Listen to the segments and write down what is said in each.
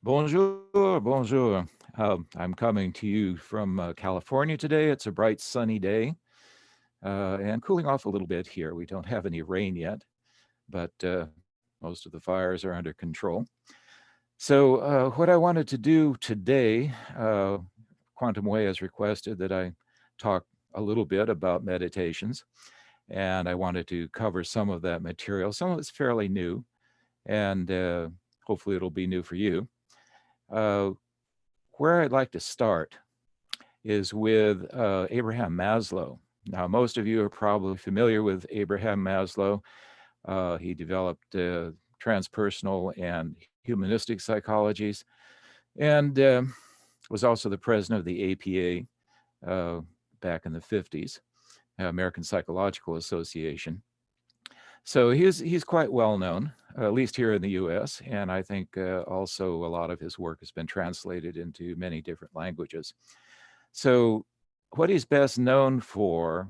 Bonjour, bonjour. I'm coming to you from California today. It's a bright sunny day and cooling off a little bit here. We don't have any rain yet, but most of the fires are under control. So, what I wanted to do today, Quantum Way has requested that I talk a little bit about meditations, and I wanted to cover some of that material. Some of it's fairly new, and hopefully it'll be new for you. Uh, where I'd like to start is with Abraham Maslow. Now, most of you are probably familiar with Abraham Maslow. He developed transpersonal and humanistic psychologies and was also the president of the APA back in the 50s, American Psychological Association. So he's quite well known, at least here in the US, and I think also a lot of his work has been translated into many different languages. So, what he's best known for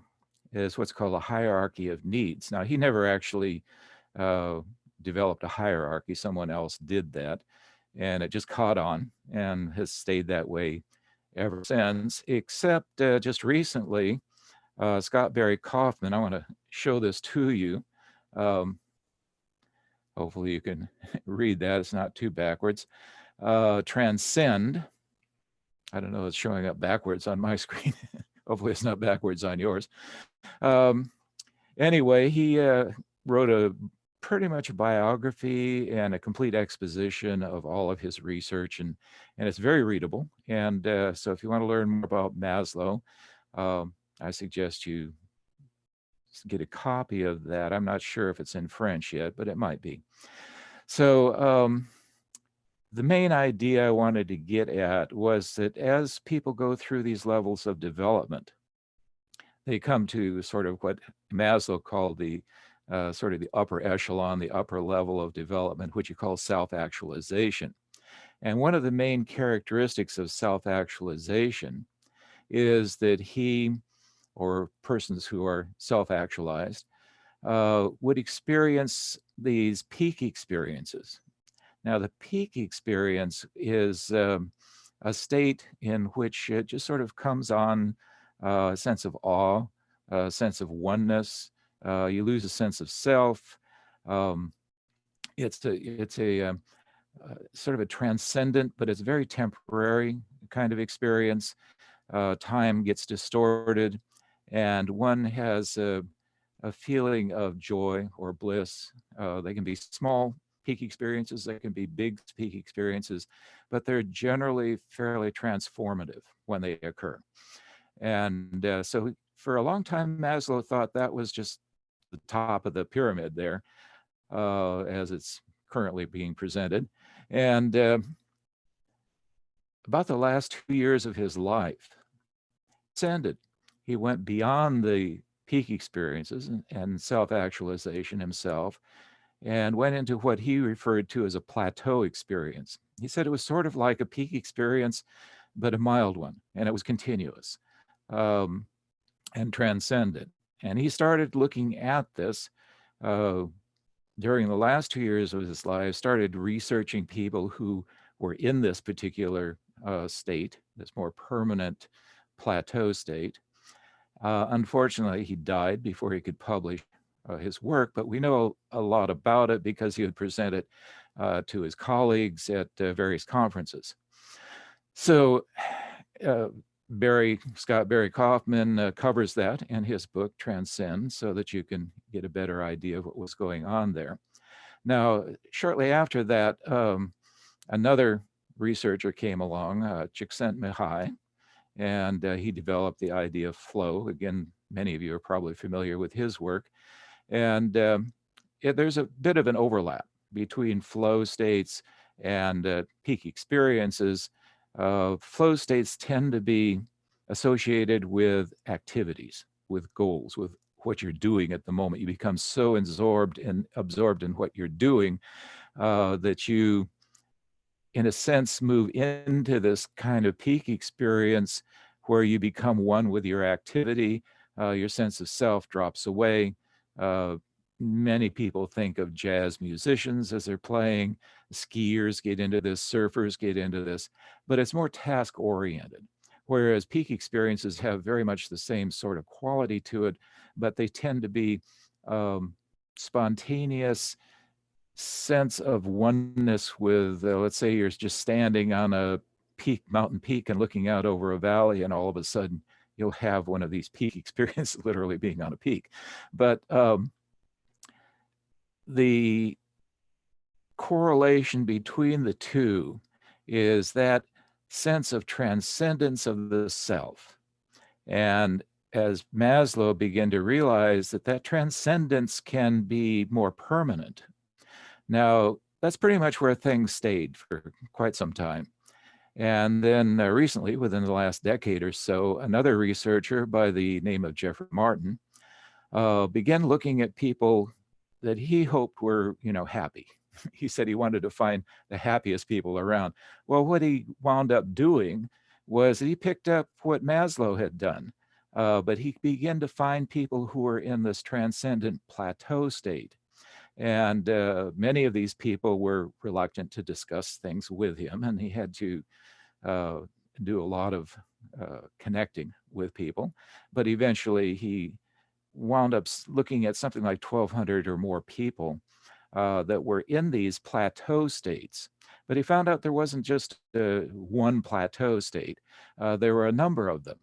is what's called a hierarchy of needs. Now, he never actually uh, developed a hierarchy, someone else did that, and it just caught on and has stayed that way ever since, except just recently, Scott Barry Kaufman. I want to show this to you. Um, hopefully, you can read that, it's not too backwards. Transcend. I don't know, it's showing up backwards on my screen. Hopefully it's not backwards on yours. Um, anyway, he wrote a pretty much a biography and a complete exposition of all of his research, and it's very readable. And so if you want to learn more about Maslow, I suggest you get a copy of that. I'm not sure if it's in French yet, but it might be. So the main idea I wanted to get at was that as people go through these levels of development, they come to sort of what Maslow called the sort of the upper echelon, the upper level of development, which he calls self-actualization. And one of the main characteristics of self-actualization is that he, or persons who are self-actualized, would experience these peak experiences. Now, the peak experience is a state in which it just sort of comes on a sense of awe, a sense of oneness. You lose a sense of self. Um, it's a sort of a transcendent, but it's very temporary kind of experience. Time gets distorted, and one has a feeling of joy or bliss. They can be small peak experiences, they can be big peak experiences, but they're generally fairly transformative when they occur. And so for a long time, Maslow thought that was just the top of the pyramid there, as it's currently being presented. And about the last 2 years of his life, it's ended. He went beyond the peak experiences and self-actualization himself and went into what he referred to as a plateau experience. He said it was sort of like a peak experience, but a mild one, and it was continuous um, and transcendent. And he started looking at this uh, during the last 2 years of his life, started researching people who were in this particular state, this more permanent plateau state. Unfortunately, he died before he could publish his work, but we know a lot about it because he would present it to his colleagues at various conferences. So uh, Scott Barry Kaufman covers that in his book Transcend, so that you can get a better idea of what was going on there. Now, shortly after that, another researcher came along, Csikszentmihalyi, and he developed the idea of flow. Again, many of you are probably familiar with his work. And there's a bit of an overlap between flow states and peak experiences. Flow states tend to be associated with activities, with goals, with what you're doing at the moment. You become so absorbed in what you're doing that you, in a sense, move into this kind of peak experience where you become one with your activity. Your sense of self drops away. Uh, Many people think of jazz musicians as they're playing. skiers get into this, surfers get into this, but it's more task oriented. Whereas peak experiences have very much the same sort of quality to it, but they tend to be spontaneous sense of oneness with, let's say you're just standing on a mountain peak and looking out over a valley, and all of a sudden you'll have one of these peak experiences, literally being on a peak. But the correlation between the two is that sense of transcendence of the self. And as Maslow began to realize that that transcendence can be more permanent. Now, that's pretty much where things stayed for quite some time. And then recently, within the last decade or so, another researcher by the name of Jeffrey Martin began looking at people that he hoped were, happy. He said he wanted to find the happiest people around. Well, what he wound up doing was he picked up what Maslow had done, but he began to find people who were in this transcendent plateau state. And many of these people were reluctant to discuss things with him, and he had to do a lot of connecting with people. But eventually he wound up looking at something like 1,200 or more people that were in these plateau states. But he found out there wasn't just one plateau state. There were a number of them.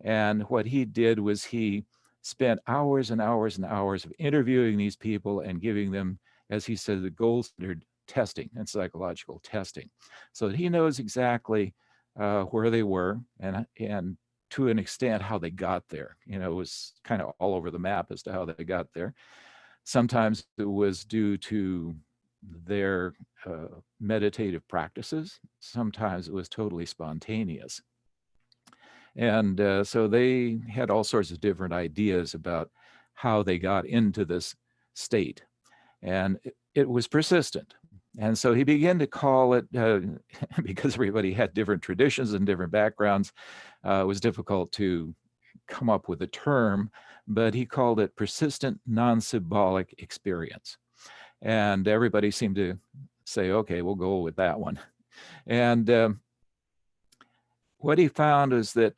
And what he did was he spent hours and hours and hours of interviewing these people and giving them, as he said, the gold standard testing and psychological testing. So that he knows exactly where they were and to an extent how they got there. It was kind of all over the map as to how they got there. Sometimes it was due to their meditative practices. Sometimes it was totally spontaneous. And so they had all sorts of different ideas about how they got into this state. And it was persistent. And so he began to call it, because everybody had different traditions and different backgrounds, it was difficult to come up with a term, but he called it persistent non-symbolic experience. And everybody seemed to say, okay, we'll go with that one. And what he found is that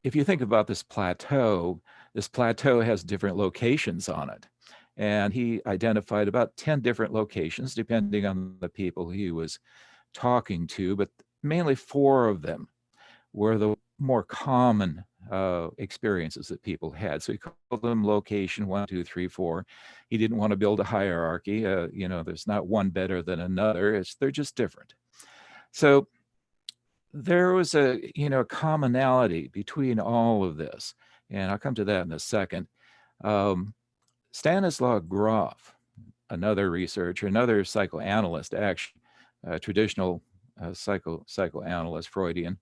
if you think about this plateau has different locations on it. And he identified about 10 different locations, depending on the people he was talking to, but mainly 4 of them were the more common experiences that people had. So he called them location 1, 2, 3, 4. He didn't want to build a hierarchy. There's not one better than another. They're just different. So there was a commonality between all of this, and I'll come to that in a second. Stanislaw Grof, another researcher, another psychoanalyst, actually, traditional psychoanalyst, Freudian,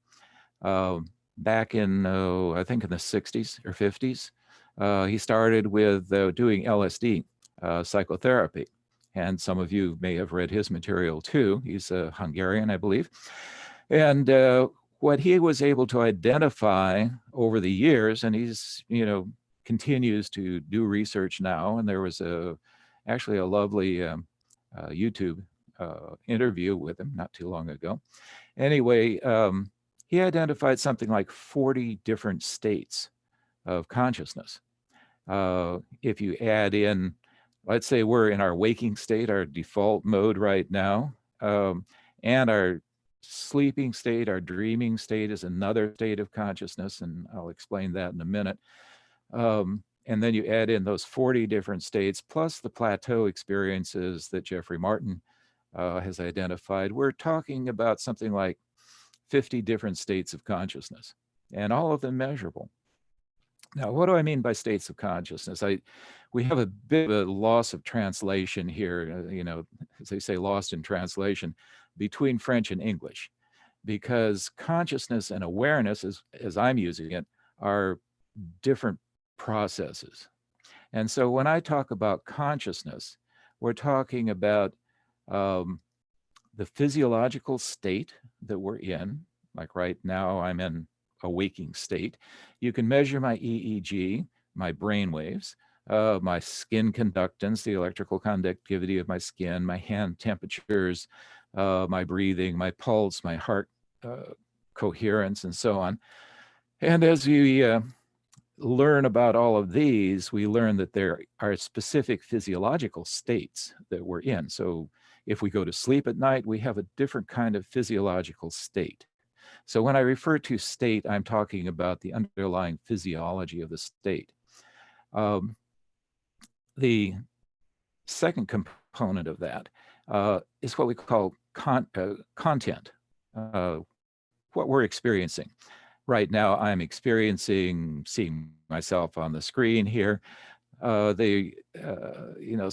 back in, I think in the 60s or 50s, he started with doing LSD psychotherapy. And some of you may have read his material too. He's a Hungarian, I believe. And what he was able to identify over the years, and he's, continues to do research now. And there was actually a lovely YouTube interview with him not too long ago. Anyway, he identified something like 40 different states of consciousness. If you add in, let's say we're in our waking state, our default mode right now, and our sleeping state, our dreaming state is another state of consciousness, and I'll explain that in a minute. And then you add in those 40 different states, plus the plateau experiences that Jeffrey Martin has identified. We're talking about something like 50 different states of consciousness, and all of them measurable. Now, what do I mean by states of consciousness? We have a bit of a loss of translation here, as they say, lost in translation between French and English, because consciousness and awareness, as I'm using it, are different processes. And so when I talk about consciousness, we're talking about the physiological state that we're in. Like right now, I'm in a waking state. You can measure my EEG, my brain waves, my skin conductance, the electrical conductivity of my skin, my hand temperatures, my breathing, my pulse, my heart coherence, and so on. And as we learn about all of these, we learn that there are specific physiological states that we're in. So if we go to sleep at night, we have a different kind of physiological state. So when I refer to state, I'm talking about the underlying physiology of the state. The second component of that is what we call content, what we're experiencing. Right now, I'm experiencing seeing myself on the screen here. So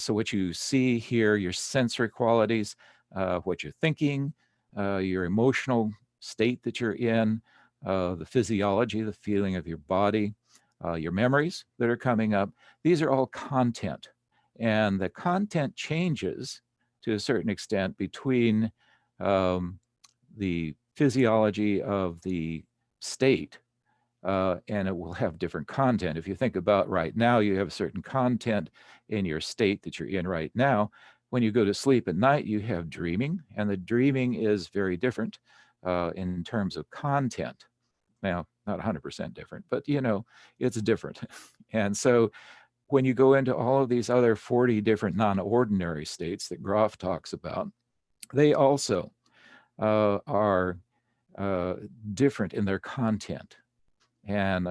what you see here, your sensory qualities, what you're thinking, your emotional state that you're in, the physiology, the feeling of your body, your memories that are coming up. These are all content. And the content changes to a certain extent between the physiology of the state, and it will have different content. If you think about right now, you have certain content in your state that you're in right now. When you go to sleep at night, you have dreaming, and the dreaming is very different in terms of content. Now, not 100% different, but it's different. And so when you go into all of these other 40 different non-ordinary states that Groff talks about, they also are different in their content. And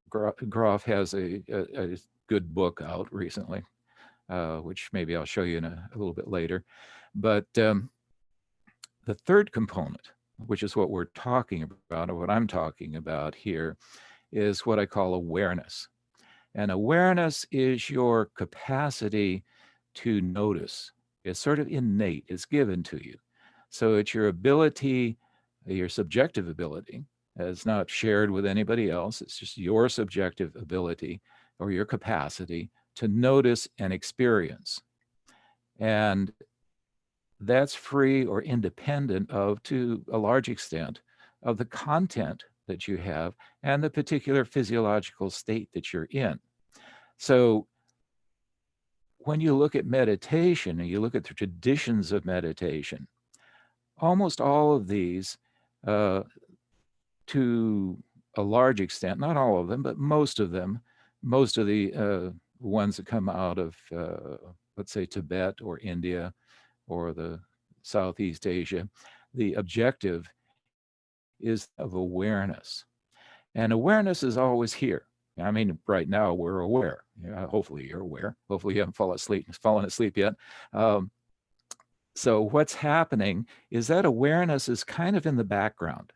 Groff has a good book out recently, which maybe I'll show you in a little bit later. But the third component, which is what we're talking about, or what I'm talking about here, is what I call awareness. And awareness is your capacity to notice. It's sort of innate, it's given to you. So it's your ability, your subjective ability. It's not shared with anybody else. It's just your subjective ability or your capacity to notice and experience. And that's free or independent of, to a large extent, of the content that you have and the particular physiological state that you're in. So when you look at meditation and you look at the traditions of meditation, almost all of these, to a large extent, not all of them, but most of them, most of the ones that come out of, let's say, Tibet or India or the Southeast Asia, the objective is of awareness. And awareness is always here. I mean, right now we're aware. Hopefully you're aware. Hopefully you haven't fallen asleep yet. So what's happening is that awareness is kind of in the background.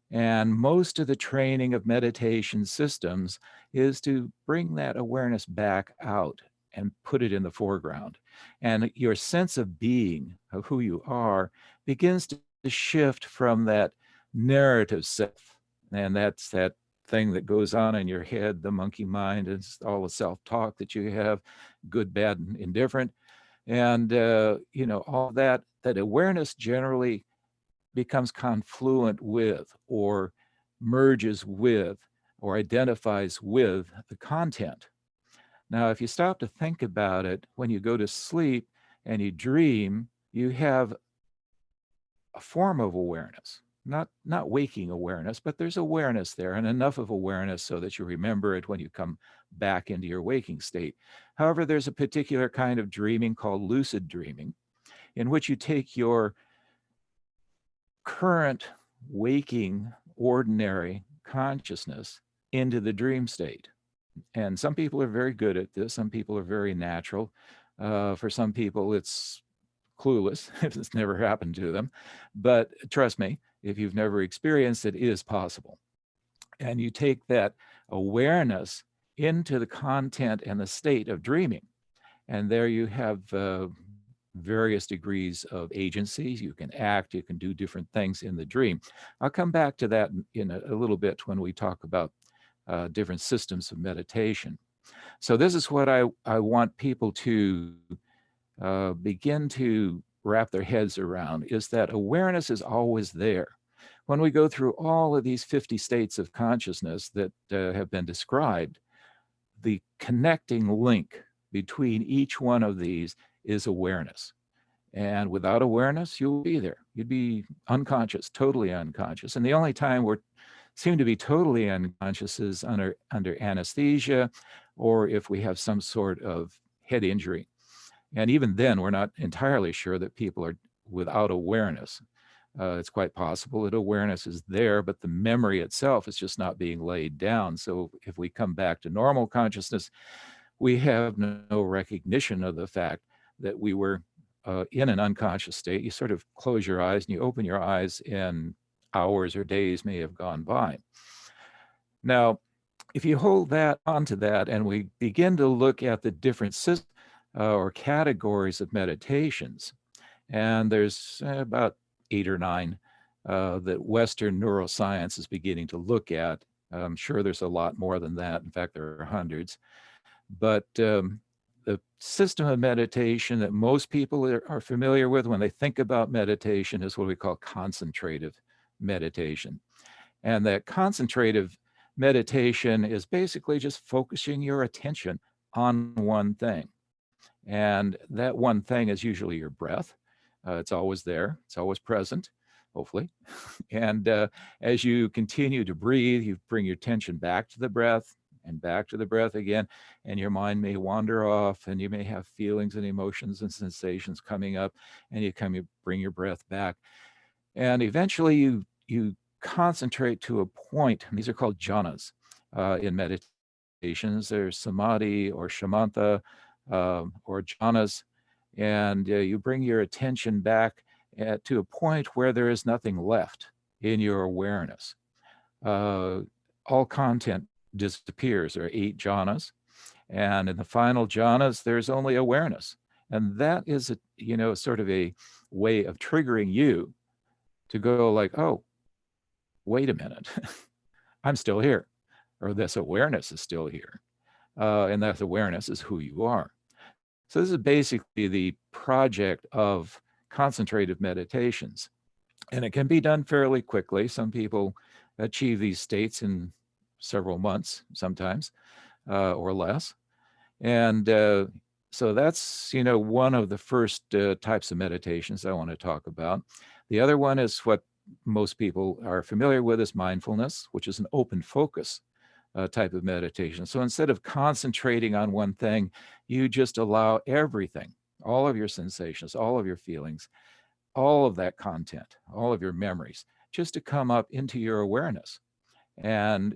And most of the training of meditation systems is to bring that awareness back out and put it in the foreground. And your sense of being, of who you are, begins to shift from that narrative self. And that's that thing that goes on in your head, the monkey mind, and all the self-talk that you have, good, bad, and indifferent. And, all that awareness generally becomes confluent with or merges with or identifies with the content. Now, if you stop to think about it, when you go to sleep and you dream, you have a form of awareness, not waking awareness, but there's awareness there, and enough of awareness so that you remember it when you come back into your waking state. However, there's a particular kind of dreaming called lucid dreaming, in which you take your current waking, ordinary consciousness into the dream state. And some people are very good at this. Some people are very natural. For some people, it's clueless if it's never happened to them. But trust me, if you've never experienced it, it is possible. And you take that awareness into the content and the state of dreaming. And there you have various degrees of agency. You can act, you can do different things in the dream. I'll come back to that in a little bit when we talk about different systems of meditation. So this is what I want people to begin to wrap their heads around, is that awareness is always there. When we go through all of these 50 states of consciousness that have been described, the connecting link between each one of these is awareness. And without awareness, you'll be there. You'd be unconscious, totally unconscious. And the only time we're seem to be totally unconscious is under anesthesia, or if we have some sort of head injury. And even then, we're not entirely sure that people are without awareness. It's quite possible that awareness is there, but the memory itself is just not being laid down. So if we come back to normal consciousness, we have no recognition of the fact that we were in an unconscious state. You sort of close your eyes and you open your eyes, and hours or days may have gone by. Now, if you hold that onto that and we begin to look at the different systems or categories of meditations, and there's about 8 or 9 that Western neuroscience is beginning to look at. I'm sure there's a lot more than that. In fact, there are hundreds. But the system of meditation that most people are familiar with when they think about meditation is what we call concentrative meditation. And that concentrative meditation is basically just focusing your attention on one thing. And that one thing is usually your breath. It's always there, it's always present, hopefully. And as you continue to breathe, you bring your attention back to the breath and back to the breath again, and your mind may wander off, and you may have feelings and emotions and sensations coming up, and you bring your breath back. And eventually you concentrate to a point, and these are called jhanas in meditations. There's samadhi or shamatha or jhanas, and you bring your attention back to a point where there is nothing left in your awareness. All content disappears. There are 8 jhanas, and in the final jhanas, there's only awareness. And that is, sort of a way of triggering you to go like, oh, wait a minute, I'm still here, or this awareness is still here. And that awareness is who you are. So this is basically the project of concentrative meditations. And it can be done fairly quickly. Some people achieve these states in several months sometimes, or less. And so that's, one of the first types of meditations I want to talk about. The other one is what most people are familiar with is mindfulness, which is an open focus type of meditation. So instead of concentrating on one thing, you just allow everything, all of your sensations, all of your feelings, all of that content, all of your memories, just to come up into your awareness. And,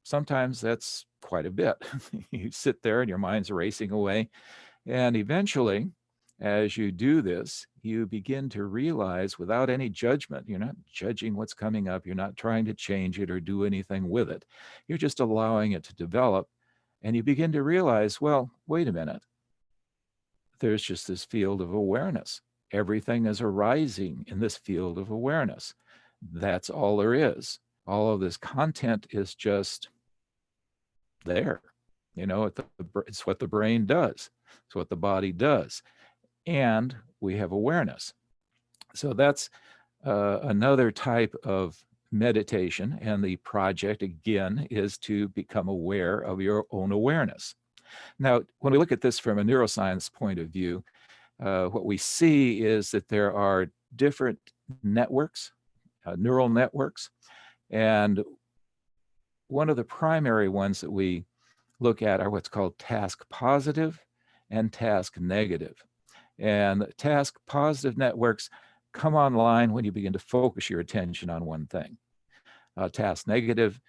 sometimes that's quite a bit. You sit there and your mind's racing away. And eventually, as you do this, you begin to realize without any judgment, you're not judging what's coming up, you're not trying to change it or do anything with it. You're just allowing it to develop. And you begin to realize, well, wait a minute, there's just this field of awareness. Everything is arising in this field of awareness. That's all there is. All of this content is just there. It's what the brain does. It's what the body does. And we have awareness. So that's another type of meditation. And the project, again, is to become aware of your own awareness. Now, when we look at this from a neuroscience point of view, what we see is that there are different networks, neural networks. And one of the primary ones that we look at are what's called task positive and task negative. And task positive networks come online when you begin to focus your attention on one thing. Task negative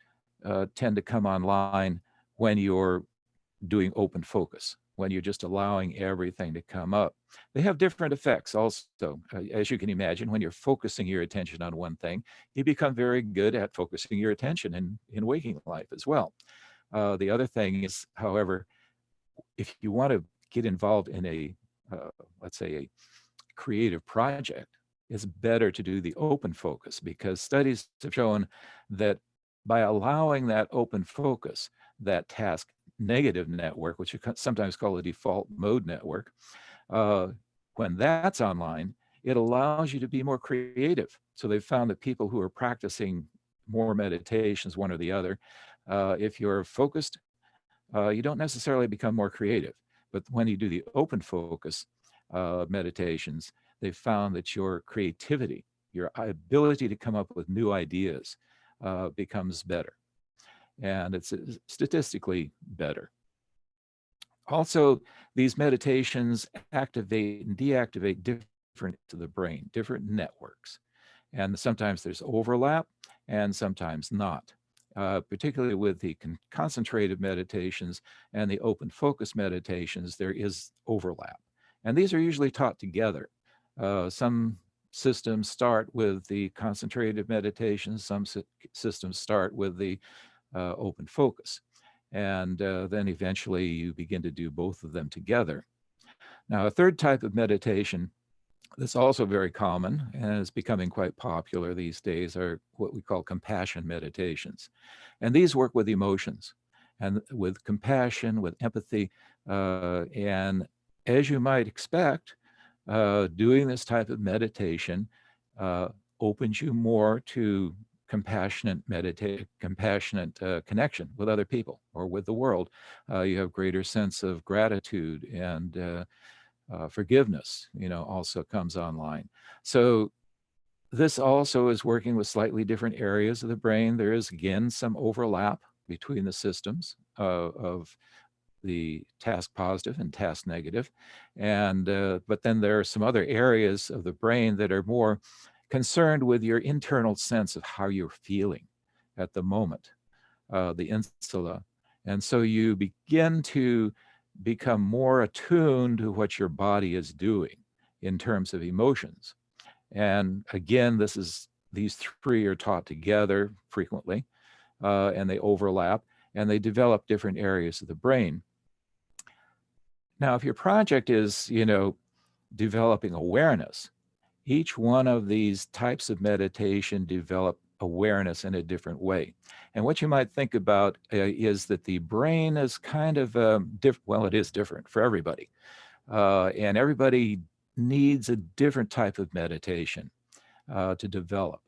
tend to come online when you're doing open focus, when you're just allowing everything to come up. They have different effects also. As you can imagine, when you're focusing your attention on one thing, you become very good at focusing your attention in waking life as well. The other thing is, however, if you want to get involved in let's say, a creative project, it's better to do the open focus, because studies have shown that by allowing that open focus, that task negative network, which you sometimes call a default mode network, when that's online, it allows you to be more creative. So they've found that people who are practicing more meditations, one or the other, if you're focused, you don't necessarily become more creative. But when you do the open focus, meditations, they found that your creativity, your ability to come up with new ideas, becomes better. And it's statistically better. Also, these meditations activate and deactivate different to the brain, different networks. And sometimes there's overlap and sometimes not. Particularly with the concentrated meditations and the open focus meditations, there is overlap. And these are usually taught together. Some systems start with the concentrated meditations, some systems start with the open focus. And then eventually you begin to do both of them together. Now, a third type of meditation that's also very common and is becoming quite popular these days are what we call compassion meditations. And these work with emotions and with compassion, with empathy. And as you might expect, doing this type of meditation opens you more to compassionate connection with other people or with the world. You have greater sense of gratitude and forgiveness, also comes online. So this also is working with slightly different areas of the brain. There is, again, some overlap between the systems of the task positive and task negative. And, but then there are some other areas of the brain that are more concerned with your internal sense of how you're feeling at the moment, the insula. And so you begin to become more attuned to what your body is doing in terms of emotions. And again, these three are taught together frequently, and they overlap, and they develop different areas of the brain. Now, if your project is, developing awareness, each one of these types of meditation develop awareness in a different way. And what you might think about is that the brain is kind of well, it is different for everybody. And everybody needs a different type of meditation to develop.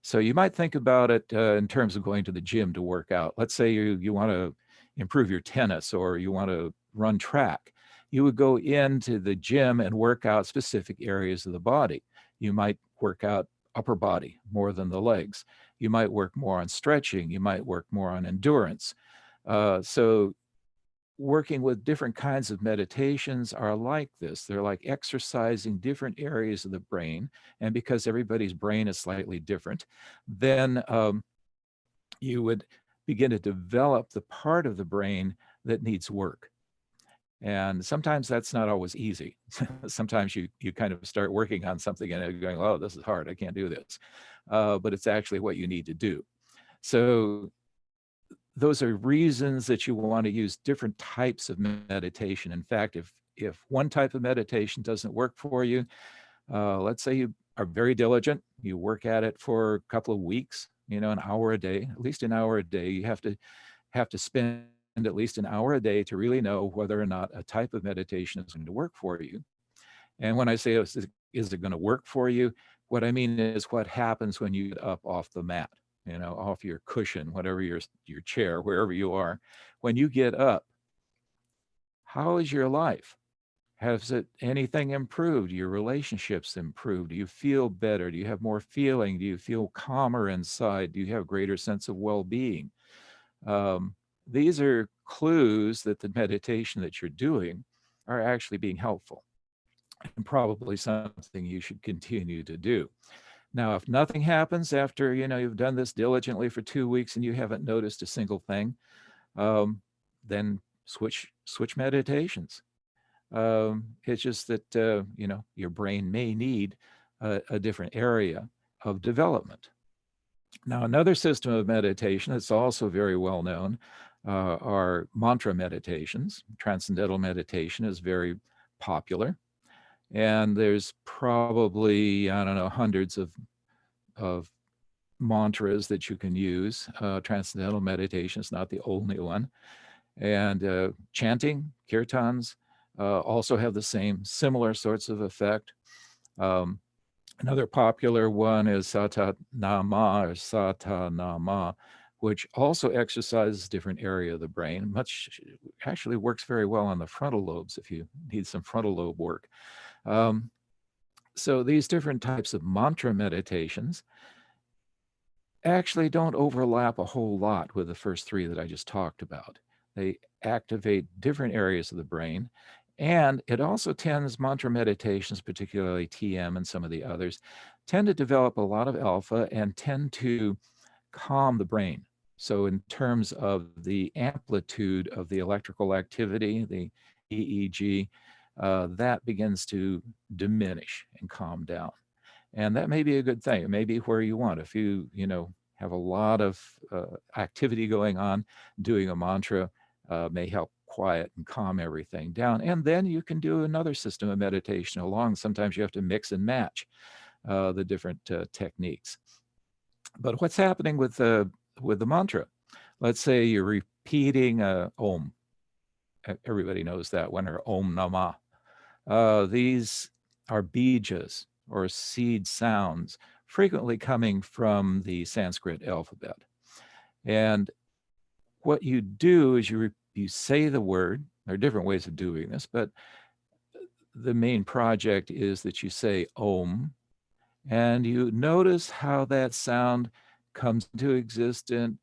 So you might think about it in terms of going to the gym to work out. Let's say you want to improve your tennis or you want to run track. You would go into the gym and work out specific areas of the body. You might work out upper body more than the legs. You might work more on stretching. You might work more on endurance. So working with different kinds of meditations are like this. They're like exercising different areas of the brain. And because everybody's brain is slightly different, then you would begin to develop the part of the brain that needs work. And sometimes that's not always easy. Sometimes you kind of start working on something and you're going, oh, this is hard. I can't do this. But it's actually what you need to do. So those are reasons that you want to use different types of meditation. In fact, if one type of meditation doesn't work for you, let's say you are very diligent, you work at it for a couple of weeks, an hour a day, at least an hour a day. You have to spend at least an hour a day to really know whether or not a type of meditation is going to work for you. And when I say, is it going to work for you? What I mean is what happens when you get up off the mat, off your cushion, whatever your chair, wherever you are. When you get up, how is your life? Has anything improved? Your relationships improved? Do you feel better? Do you have more feeling? Do you feel calmer inside? Do you have greater sense of well-being? These are clues that the meditation that you're doing are actually being helpful and probably something you should continue to do. Now, if nothing happens after, you've done this diligently for 2 weeks and you haven't noticed a single thing, then switch meditations. It's just that, your brain may need a different area of development. Now, another system of meditation that's also very well known are mantra meditations. Transcendental meditation is very popular. And there's probably, I don't know, hundreds of mantras that you can use. Transcendental meditation is not the only one. And chanting, kirtans, also have the similar sorts of effect. Another popular one is satanama, which also exercises different area of the brain. Actually works very well on the frontal lobes if you need some frontal lobe work. Um, so these different types of mantra meditations actually don't overlap a whole lot with the first three that I just talked about. They activate different areas of the brain. And it also tends, mantra meditations, particularly TM and some of the others, tend to develop a lot of alpha and tend to calm the brain. So, in terms of the amplitude of the electrical activity, the EEG, that begins to diminish and calm down. And that may be a good thing. It may be where you want. If you have a lot of activity going on, doing a mantra may help quiet and calm everything down. And then you can do another system of meditation along. Sometimes you have to mix and match the different techniques. But what's happening with the mantra? Let's say you're repeating Om. Everybody knows that one, or Om Namah. These are bijas, or seed sounds, frequently coming from the Sanskrit alphabet. And what you do is you say the word. There are different ways of doing this, but the main project is that you say Om, and you notice how that sound comes into existence,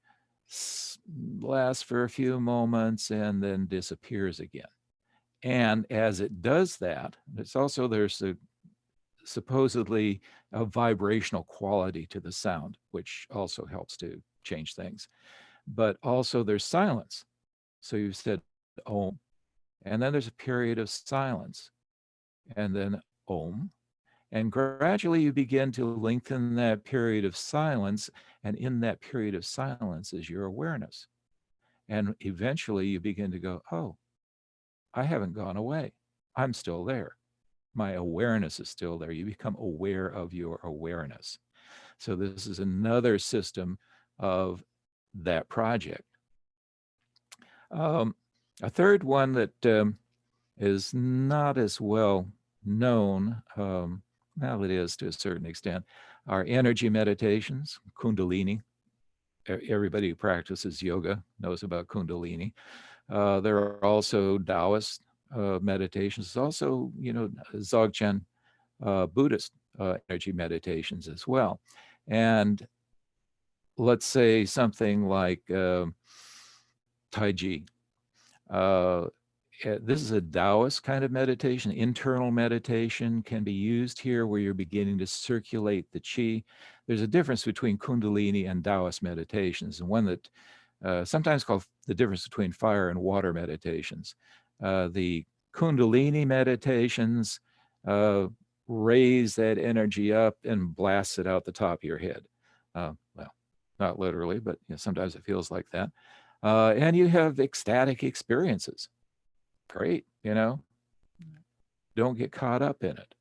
lasts for a few moments, and then disappears again. And as it does that, there's supposedly a vibrational quality to the sound, which also helps to change things. But also there's silence. So you said Om, and then there's a period of silence, and then Om. And gradually you begin to lengthen that period of silence. And in that period of silence is your awareness. And eventually you begin to go, oh, I haven't gone away. I'm still there. My awareness is still there. You become aware of your awareness. So this is another system of that project. A third one that is not as well known, now it is to a certain extent, are energy meditations, Kundalini. Everybody who practices yoga knows about Kundalini. There are also Taoist meditations, also, Dzogchen Buddhist energy meditations as well. And let's say something like Tai Chi. This is a Taoist kind of meditation. Internal meditation can be used here where you're beginning to circulate the chi. There's a difference between Kundalini and Taoist meditations, and one that sometimes called the difference between fire and water meditations. The Kundalini meditations raise that energy up and blast it out the top of your head. Well, not literally, but sometimes it feels like that. And you have ecstatic experiences. Great, don't get caught up in it,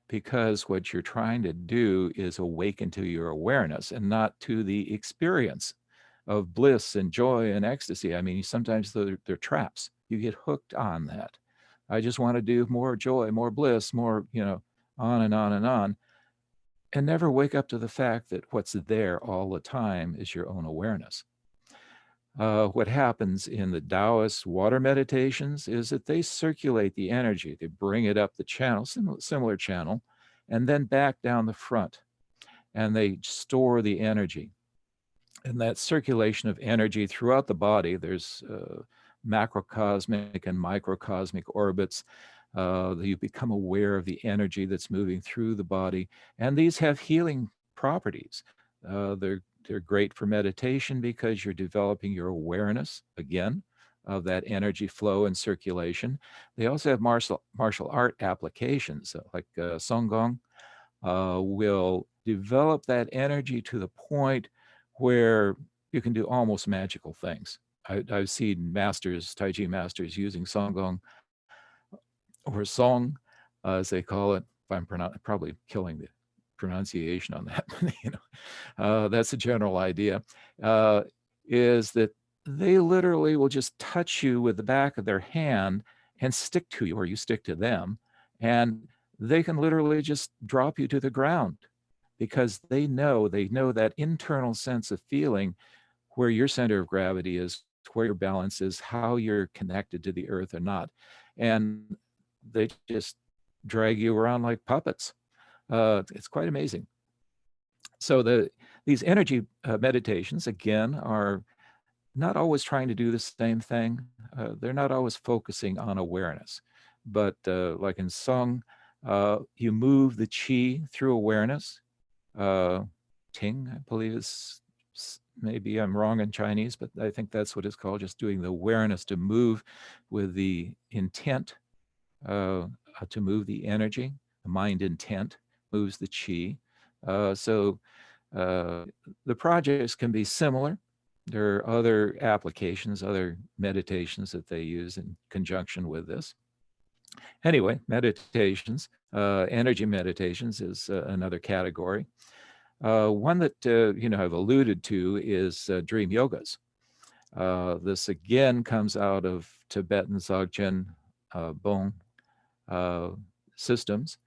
because what you're trying to do is awaken to your awareness and not to the experience of bliss and joy and ecstasy. I mean, sometimes they're traps. You get hooked on that. I just want to do more joy, more bliss, more, on and on and on, and never wake up to the fact that what's there all the time is your own awareness. What happens in the Taoist water meditations is that they circulate the energy. They bring it up the channel, similar channel, and then back down the front, and they store the energy. And that circulation of energy throughout the body, there's macrocosmic and microcosmic orbits. You become aware of the energy that's moving through the body, and these have healing properties. They're great for meditation because you're developing your awareness again of that energy flow and circulation. They also have martial art applications, like Song Gong will develop that energy to the point where you can do almost magical things. I've seen masters, Tai Chi masters, using Song Gong, or Song, as they call it. If I'm probably killing the pronunciation on that, that's the general idea, is that they literally will just touch you with the back of their hand and stick to you, or you stick to them, and they can literally just drop you to the ground, because they know that internal sense of feeling where your center of gravity is, where your balance is, how you're connected to the earth or not. And they just drag you around like puppets. It's quite amazing. So these energy meditations, again, are not always trying to do the same thing. They're not always focusing on awareness. But like in Sung, you move the qi through awareness. Uh, Ting, I believe is, maybe I'm wrong in Chinese, but I think that's what it's called, just doing the awareness to move with the intent, to move the energy. The mind intent moves the qi. So the projects can be similar. There are other applications, other meditations that they use in conjunction with this. Anyway, meditations, energy meditations is another category. One that I've alluded to is dream yogas. This again comes out of Tibetan Dzogchen Bon systems,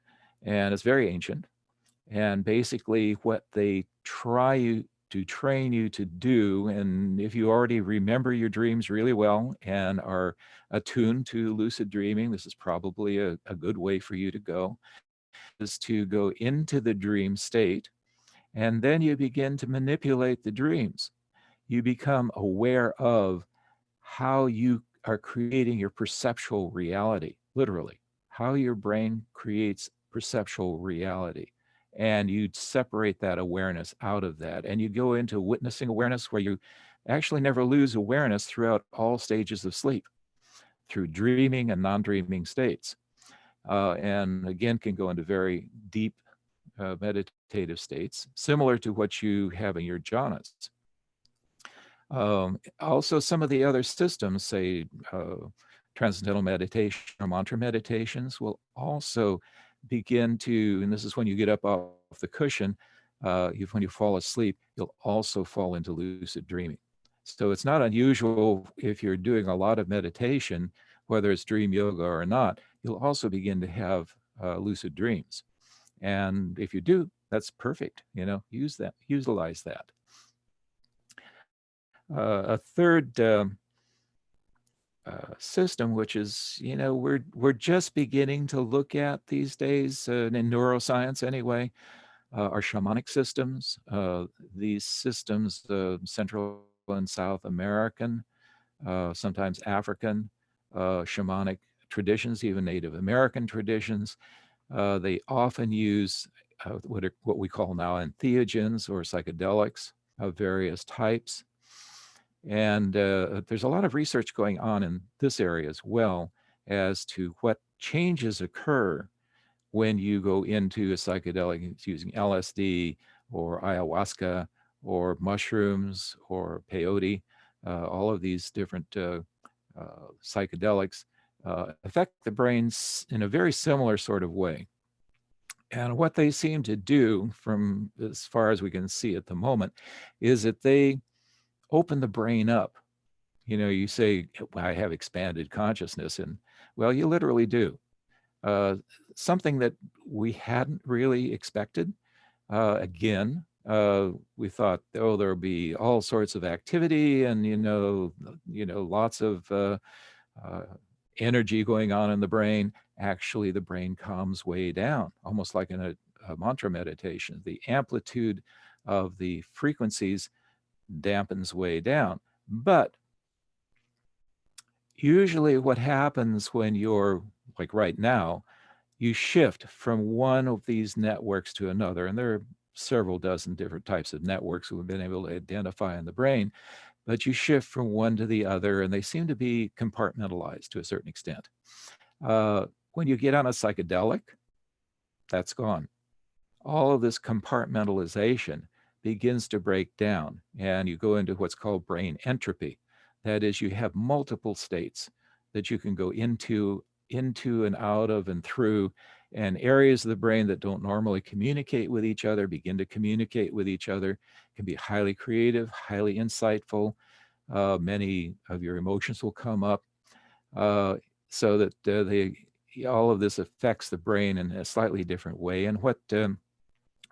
and it's very ancient. And basically, what they try to train you to do, and if you already remember your dreams really well and are attuned to lucid dreaming, this is probably a good way for you to go, is to go into the dream state, and then you begin to manipulate the dreams. You become aware of how you are creating your perceptual reality, literally, how your brain creates perceptual reality. And you separate that awareness out of that. And you go into witnessing awareness where you actually never lose awareness throughout all stages of sleep, through dreaming and non dreaming states. And again, can go into very deep meditative states, similar to what you have in your jhanas. Also, some of the other systems, say transcendental meditation or mantra meditations, will also begin to, and this is when you get up off the cushion, when you fall asleep, you'll also fall into lucid dreaming. So it's not unusual if you're doing a lot of meditation, whether it's dream yoga or not, you'll also begin to have lucid dreams. And if you do, that's perfect. Use that, utilize that. A third system, which is, we're just beginning to look at these days in neuroscience anyway, are shamanic systems. These systems, Central and South American, sometimes African, shamanic traditions, even Native American traditions. They often use what we call now entheogens or psychedelics of various types. And there's a lot of research going on in this area as well as to what changes occur when you go into a psychedelic. It's using LSD or ayahuasca or mushrooms or peyote. All of these different psychedelics affect the brains in a very similar sort of way. And what they seem to do, from as far as we can see at the moment, is that they open the brain up. You say, I have expanded consciousness, and well, you literally do. Something that we hadn't really expected. Again, we thought, oh, there'll be all sorts of activity and, lots of energy going on in the brain. Actually, the brain calms way down, almost like in a mantra meditation. The amplitude of the frequencies dampens way down. But usually what happens when you're, like right now, you shift from one of these networks to another, and there are several dozen different types of networks we've been able to identify in the brain, but you shift from one to the other, and they seem to be compartmentalized to a certain extent. When you get on a psychedelic, that's gone. All of this compartmentalization begins to break down, and you go into what's called brain entropy. That is, you have multiple states that you can go into and out of and through, and areas of the brain that don't normally communicate with each other begin to communicate with each other, can be highly creative, highly insightful. Many of your emotions will come up, so that all of this affects the brain in a slightly different way. And what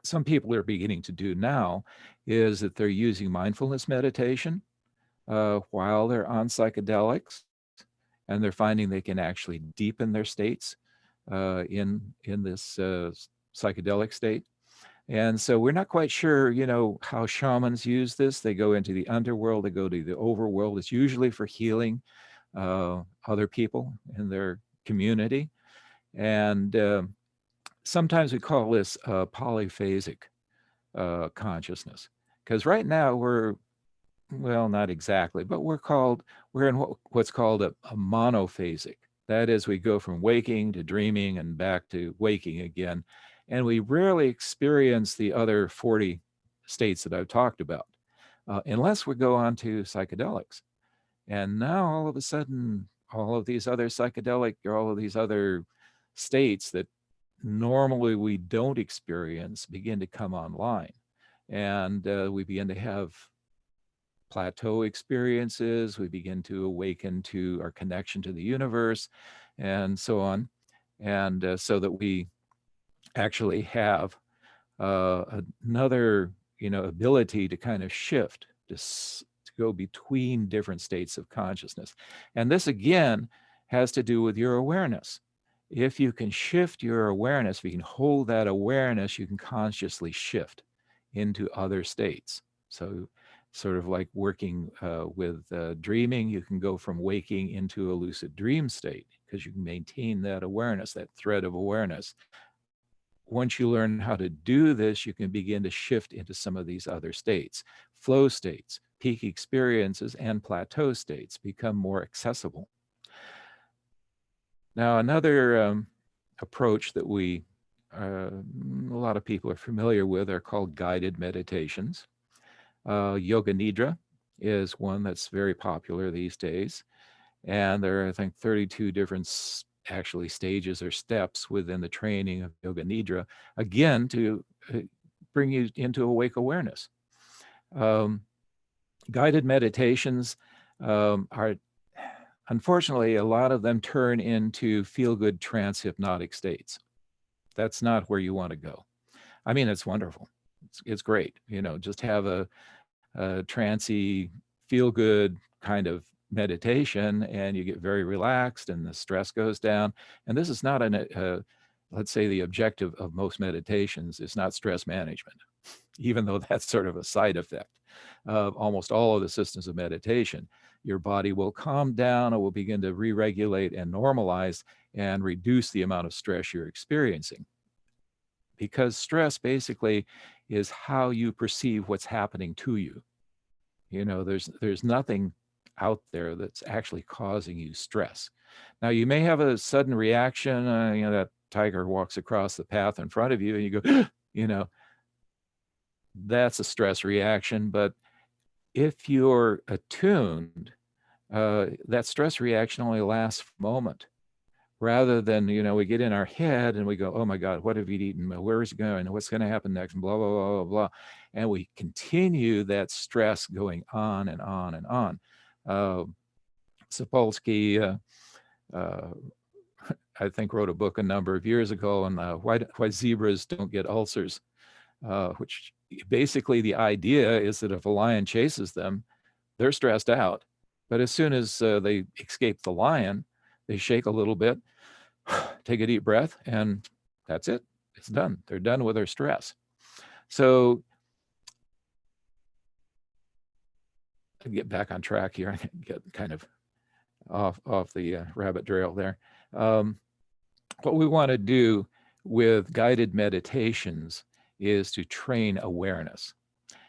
some people are beginning to do now is that they're using mindfulness meditation while they're on psychedelics, and they're finding they can actually deepen their states. in this psychedelic state. And so we're not quite sure, how shamans use this. They go into the underworld, they go to the overworld. It's usually for healing other people in their community. And sometimes we call this polyphasic consciousness. Because right now well, not exactly, but we're in what's called a monophasic. That is, we go from waking to dreaming and back to waking again. And we rarely experience the other 40 states that I've talked about, unless we go on to psychedelics. And now all of a sudden, all of these other psychedelic or all of these other states that normally we don't experience begin to come online. And we begin to have plateau experiences. We begin to awaken to our connection to the universe and so on. And so that we actually have another, ability to kind of shift, to go between different states of consciousness. And this again has to do with your awareness. If you can shift your awareness, if you can hold that awareness, you can consciously shift into other states. So, sort of like working with dreaming, you can go from waking into a lucid dream state because you can maintain that awareness, that thread of awareness. Once you learn how to do this, you can begin to shift into some of these other states. Flow states, peak experiences, and plateau states become more accessible. Now, another approach that a lot of people are familiar with are called guided meditations. Yoga Nidra is one that's very popular these days. And there are, I think, 32 different actually stages or steps within the training of Yoga Nidra, again, to bring you into awake awareness. Guided meditations are, unfortunately, a lot of them turn into feel-good trance hypnotic states. That's not where you want to go. I mean, it's wonderful. It's great. Just have a trancy, feel-good kind of meditation, and you get very relaxed, and the stress goes down. And this is not let's say the objective of most meditations is not stress management, even though that's sort of a side effect of almost all of the systems of meditation. Your body will calm down, it will begin to re-regulate and normalize and reduce the amount of stress you're experiencing. Because stress basically is how you perceive what's happening to you. There's nothing out there that's actually causing you stress. Now, you may have a sudden reaction, that tiger walks across the path in front of you and you go, that's a stress reaction. But if you're attuned, that stress reaction only lasts for a moment. Rather than, we get in our head and we go, oh my God, what have you eaten? Where is it going? What's going to happen next? And blah, blah, blah, blah, blah. And we continue that stress going on and on and on. Sapolsky, I think, wrote a book a number of years ago on why zebras don't get ulcers, which basically the idea is that if a lion chases them, they're stressed out. But as soon as they escape the lion, they shake a little bit, take a deep breath, and that's it. It's done. They're done with their stress. So to get back on track here, I get kind of off the rabbit trail there. What we want to do with guided meditations is to train awareness.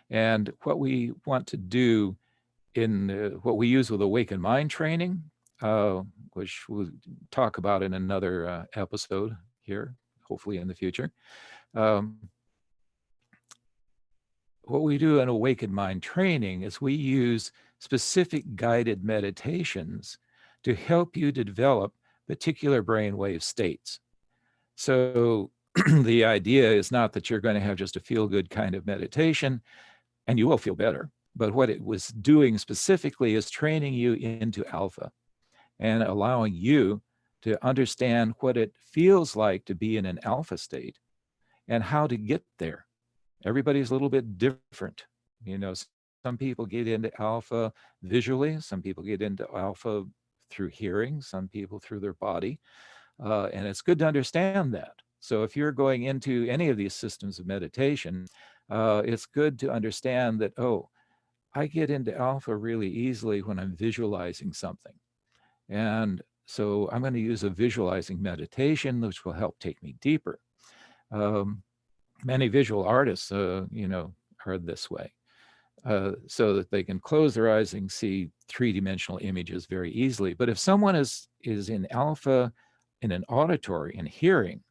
And what we want to do in what we use with awakened mind training, which we'll talk about in another episode here, hopefully in the future. What we do in awakened mind training is we use specific guided meditations to help you to develop particular brainwave states. So the idea is not that you're going to have just a feel-good kind of meditation, and you will feel better. But what it was doing specifically is training you into alpha and allowing you to understand what it feels like to be in an alpha state and how to get there. Everybody's a little bit different. Some people get into alpha visually, some people get into alpha through hearing, some people through their body. And it's good to understand that. So if you're going into any of these systems of meditation, it's good to understand that, oh, I get into alpha really easily when I'm visualizing something. And so I'm going to use a visualizing meditation, which will help take me deeper. Um, Many visual artists, are this way. So that they can close their eyes and see three-dimensional images very easily. But if someone is in alpha in an auditory and hearing,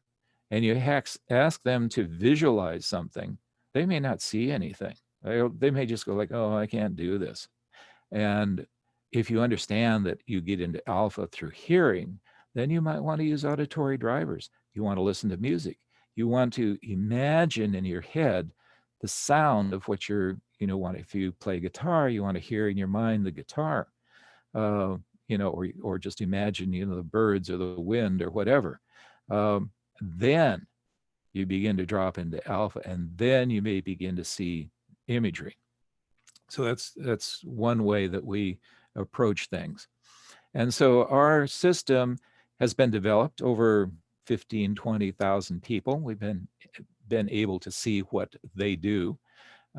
and you ask them to visualize something, they may not see anything. They may just go like, oh, I can't do this. And if you understand that you get into alpha through hearing, then you might want to use auditory drivers. You want to listen to music. You want to imagine in your head the sound of what if you play guitar, you want to hear in your mind the guitar, uh, or just imagine, the birds or the wind or whatever. Then you begin to drop into alpha, and then you may begin to see imagery. So that's one way that we approach things. And so our system has been developed over 15, 20,000 people. We've been able to see what they do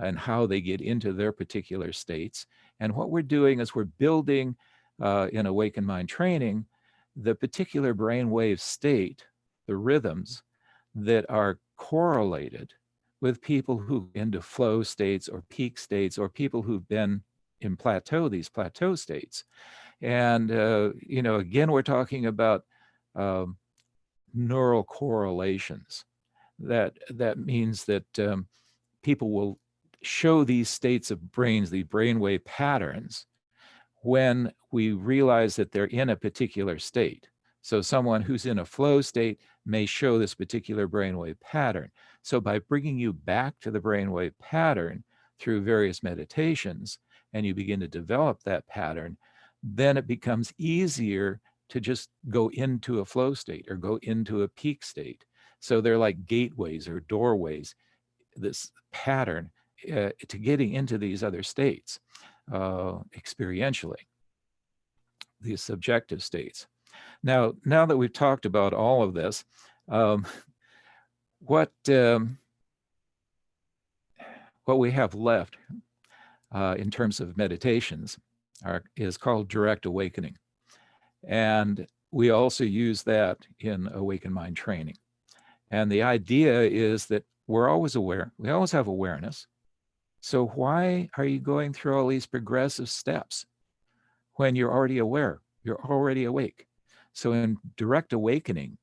and how they get into their particular states. And what we're doing is we're building in Awakened Mind training the particular brainwave state, the rhythms that are correlated with people who into flow states or peak states, or people who've been in these plateau states. And again, we're talking about um, neural correlations. That means that people will show these states of brains, these brainwave patterns, when we realize that they're in a particular state. So someone who's in a flow state may show this particular brainwave pattern. So by bringing you back to the brainwave pattern through various meditations, and you begin to develop that pattern, then it becomes easier to just go into a flow state or go into a peak state. So they're like gateways or doorways, this pattern to getting into these other states experientially, these subjective states. Now that we've talked about all of this, what we have left in terms of meditations is called direct awakening. And we also use that in Awakened Mind training. And the idea is that we're always aware. We always have awareness. So why are you going through all these progressive steps when you're already aware? You're already awake. So in direct awakening,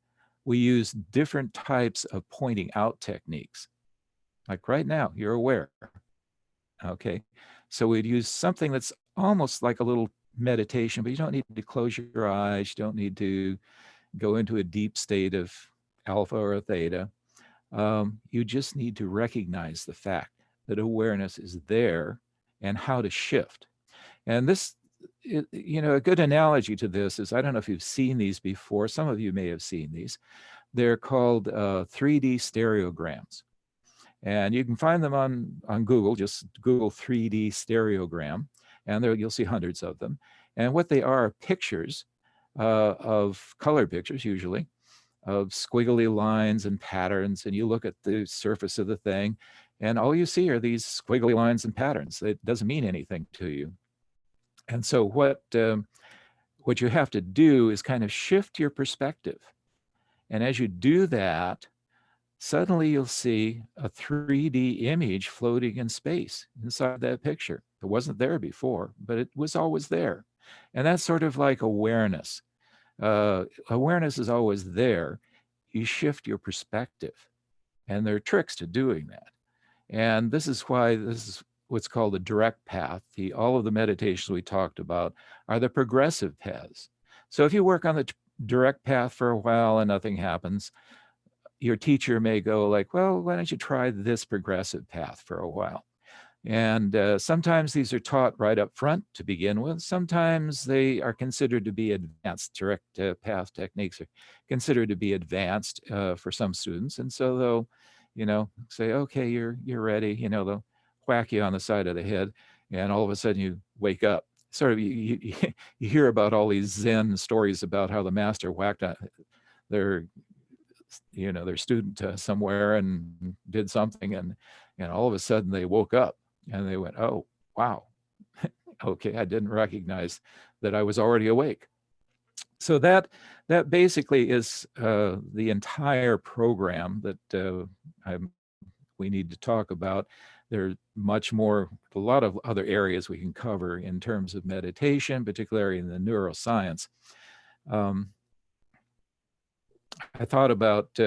we use different types of pointing out techniques. Like right now, you're aware. Okay. So we'd use something that's almost like a little meditation, but you don't need to close your eyes. You don't need to go into a deep state of alpha or theta. You just need to recognize the fact that awareness is there and how to shift. And this, a good analogy to this is, I don't know if you've seen these before. Some of you may have seen these. They're called 3D stereograms. And you can find them on Google. Just Google 3D stereogram, and there you'll see hundreds of them. And what they are pictures of color pictures, usually, of squiggly lines and patterns. And you look at the surface of the thing, and all you see are these squiggly lines and patterns. It doesn't mean anything to you. And so what you have to do is kind of shift your perspective. And as you do that, suddenly you'll see a 3D image floating in space inside that picture. It wasn't there before, but it was always there. And that's sort of like awareness. Awareness is always there. You shift your perspective. And there are tricks to doing that. And this is why this is what's called the direct path. All of the meditations we talked about are the progressive paths. So if you work on the direct path for a while and nothing happens, your teacher may go like, well, why don't you try this progressive path for a while? And sometimes these are taught right up front to begin with. Sometimes they are considered to be advanced. Direct path techniques are considered to be advanced for some students. And so they'll, say, okay, you're ready. They'll whack you on the side of the head, and all of a sudden you wake up. Sort of, you hear about all these Zen stories about how the master whacked their their student somewhere and did something, and all of a sudden they woke up and they went, oh wow, okay, I didn't recognize that I was already awake. So that basically is the entire program that we need to talk about. There's much more, a lot of other areas we can cover in terms of meditation, particularly in the neuroscience. I thought about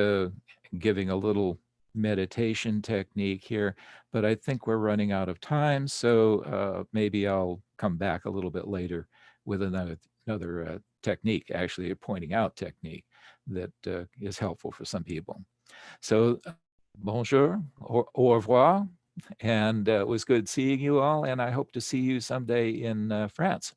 giving a little meditation technique here, but I think we're running out of time. So maybe I'll come back a little bit later with another technique, actually a pointing out technique that is helpful for some people. So bonjour, au revoir, and it was good seeing you all, and I hope to see you someday in France.